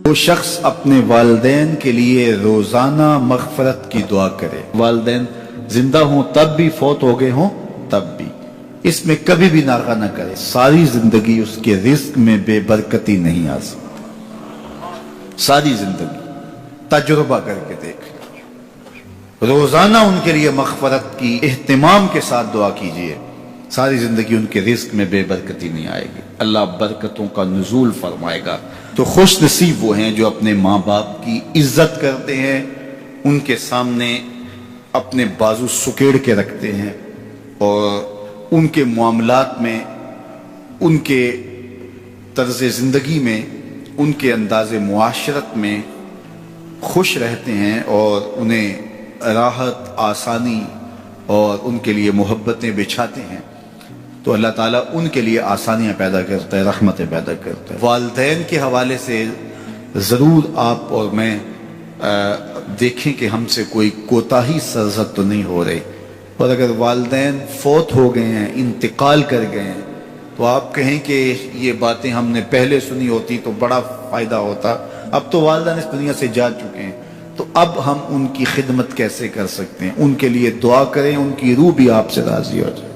وہ شخص اپنے والدین کے لیے روزانہ مغفرت کی دعا کرے، والدین زندہ ہوں تب بھی، فوت ہو گئے ہوں تب بھی، اس میں کبھی بھی ناغہ نہ کرے، ساری زندگی اس کے رزق میں بے برکتی نہیں آ سکتی، ساری زندگی تجربہ کر کے دیکھ۔ روزانہ ان کے لیے مغفرت کی اہتمام کے ساتھ دعا کیجئے، ساری زندگی ان کے رزق میں بے برکتی نہیں آئے گی، اللہ برکتوں کا نزول فرمائے گا۔ تو خوش نصیب وہ ہیں جو اپنے ماں باپ کی عزت کرتے ہیں، ان کے سامنے اپنے بازو سکیڑ کے رکھتے ہیں اور ان کے معاملات میں، ان کے طرز زندگی میں، ان کے انداز معاشرت میں خوش رہتے ہیں اور انہیں راحت، آسانی اور ان کے لیے محبتیں بچھاتے ہیں، تو اللہ تعالیٰ ان کے لیے آسانیاں پیدا کرتا ہے، رحمتیں پیدا کرتا ہے۔ والدین کے حوالے سے ضرور آپ اور میں دیکھیں کہ ہم سے کوئی کوتاہی سرزد تو نہیں ہو رہی، اور اگر والدین فوت ہو گئے ہیں، انتقال کر گئے ہیں، تو آپ کہیں کہ یہ باتیں ہم نے پہلے سنی ہوتی تو بڑا فائدہ ہوتا، اب تو والدین اس دنیا سے جا چکے ہیں، تو اب ہم ان کی خدمت کیسے کر سکتے ہیں؟ ان کے لیے دعا کریں، ان کی روح بھی آپ سے راضی ہو جائے،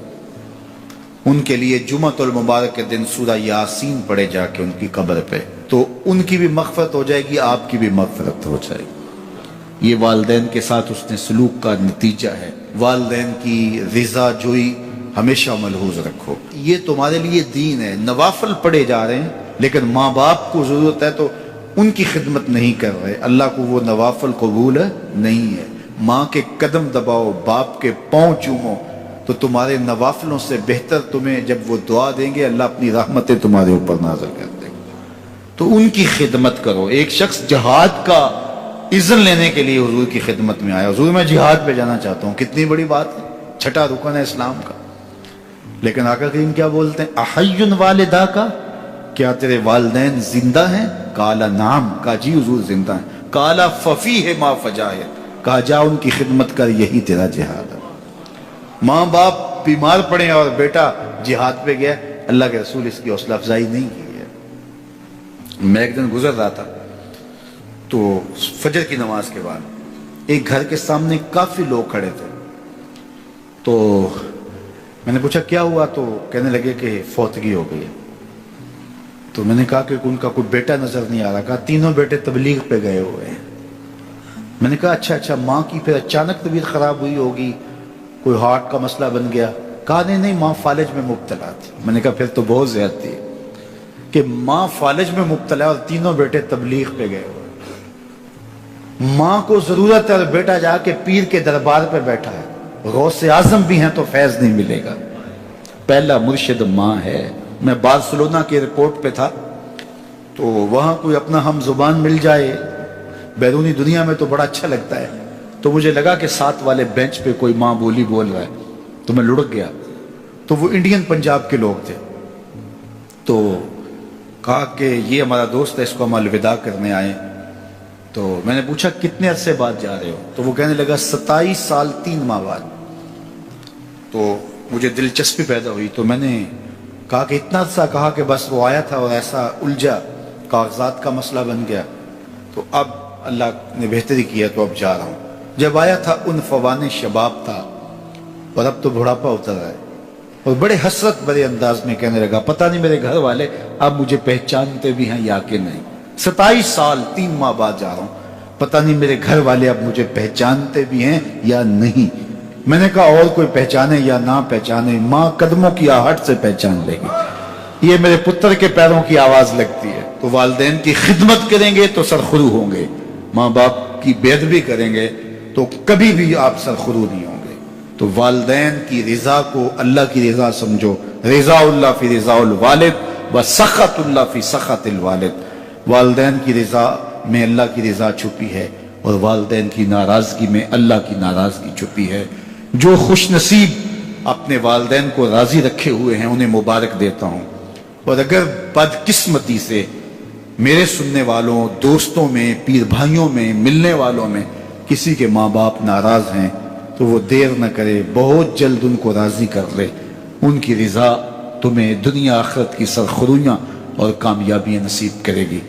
ان کے لیے جمعۃ المبارک کے دن سورہ یاسین پڑھے جا کے ان کی قبر پہ، تو ان کی بھی مغفرت ہو جائے گی، آپ کی بھی مغفرت ہو جائے گی۔ یہ والدین کے ساتھ اس نے سلوک کا نتیجہ ہے۔ والدین کی رضا جوئی ہمیشہ ملحوظ رکھو، یہ تمہارے لیے دین ہے۔ نوافل پڑھے جا رہے ہیں لیکن ماں باپ کو ضرورت ہے تو ان کی خدمت نہیں کر رہے، اللہ کو وہ نوافل قبول نہیں ہے۔ ماں کے قدم دباؤ، باپ کے پاؤں چومو، تو تمہارے نوافلوں سے بہتر تمہیں جب وہ دعا دیں گے، اللہ اپنی رحمتیں تمہارے اوپر نازل کر دیں گے، تو ان کی خدمت کرو۔ ایک شخص جہاد کا اذن لینے کے لیے حضور کی خدمت میں آیا، حضور میں جہاد پہ جانا چاہتا ہوں، کتنی بڑی بات ہے، چھٹا رکن ہے اسلام کا، لیکن آقا کریم کیا بولتے ہیں؟ احی والدہ کا، کیا تیرے والدین زندہ ہیں؟ قال نعم، کہا جی حضور زندہ ہیں۔ قال ففیہ ما فجاہد، کہا جا ان کی خدمت کر، یہی تیرا جہاد ہے۔ ماں باپ بیمار پڑے اور بیٹا جہاد پہ گیا، اللہ کے رسول اس کی حوصلہ افزائی نہیں کی ہے۔ میں ایک دن گزر رہا تھا تو فجر کی نماز کے بعد ایک گھر کے سامنے کافی لوگ کھڑے تھے، تو میں نے پوچھا کیا ہوا، تو کہنے لگے کہ فوتگی ہو گئی ہے۔ تو میں نے کہا کہ ان کا کوئی بیٹا نظر نہیں آ رہا، کہا تینوں بیٹے تبلیغ پہ گئے ہوئے ہیں۔ میں نے کہا اچھا ماں کی پھر اچانک طبیعت خراب ہوئی ہوگی، کوئی ہارٹ کا مسئلہ بن گیا؟ کہا نہیں ماں فالج میں مبتلا تھی۔ میں نے کہا پھر تو بہت زیادتی ہے کہ ماں فالج میں مبتلا اور تینوں بیٹے تبلیغ پہ گئے ہوئے۔ ماں کو ضرورت ہے اور بیٹا جا کے پیر کے دربار پہ بیٹھا ہے، غوث اعظم بھی ہیں تو فیض نہیں ملے گا۔ پہلا مرشد ماں ہے۔ میں بارسلونا کے ایئرپورٹ پہ تھا تو وہاں کوئی اپنا ہم زبان مل جائے بیرونی دنیا میں تو بڑا اچھا لگتا ہے، تو مجھے لگا کہ ساتھ والے بینچ پہ کوئی ماں بولی بول رہا ہے، تو میں لڑک گیا، تو وہ انڈین پنجاب کے لوگ تھے، تو کہا کہ یہ ہمارا دوست ہے، اس کو ہم الوداع کرنے آئے۔ تو میں نے پوچھا کتنے عرصے بعد جا رہے ہو؟ تو وہ کہنے لگا 27 سال 3 ماہ بعد۔ تو مجھے دلچسپی پیدا ہوئی، تو میں نے کہا کہ اتنا عرصہ؟ کہا کہ بس وہ آیا تھا اور ایسا الجھا، کاغذات کا مسئلہ بن گیا، تو اب اللہ نے بہتری کیا تو اب جا رہا ہوں۔ جب آیا تھا عنفوان شباب تھا اور اب تو بڑھاپا اتر رہا ہے، اور بڑے حسرت بڑے انداز میں کہنے لگا پتہ نہیں میرے گھر والے اب مجھے پہچانتے بھی ہیں یا کہ نہیں، 27 سال 3 ماہ بعد جا رہا ہوں، پتہ نہیں میرے گھر والے اب مجھے پہچانتے بھی ہیں یا نہیں۔ میں نے کہا اور کوئی پہچانے یا نہ پہچانے، ماں قدموں کی آہٹ سے پہچان لے گی، یہ میرے پتر کے پیروں کی آواز لگتی ہے۔ تو والدین کی خدمت کریں گے تو سرخرو ہوں گے، ماں باپ کی بے ادبی کریں گے تو کبھی بھی آپ سرخرو نہیں ہوں گے۔ تو والدین کی رضا کو اللہ کی رضا سمجھو، رضا اللہ فی رضا الوالد و سخط اللہ فی سخط الوالد۔ والدین کی رضا میں اللہ کی رضا چھپی ہے اور والدین کی ناراضگی میں اللہ کی ناراضگی چھپی ہے۔ جو خوش نصیب اپنے والدین کو راضی رکھے ہوئے ہیں انہیں مبارک دیتا ہوں، اور اگر بدقسمتی سے میرے سننے والوں، دوستوں میں، پیر بھائیوں میں، ملنے والوں میں کسی کے ماں باپ ناراض ہیں تو وہ دیر نہ کرے، بہت جلد ان کو راضی کر لے۔ ان کی رضا تمہیں دنیا آخرت کی سرخرویاں اور کامیابیاں نصیب کرے گی۔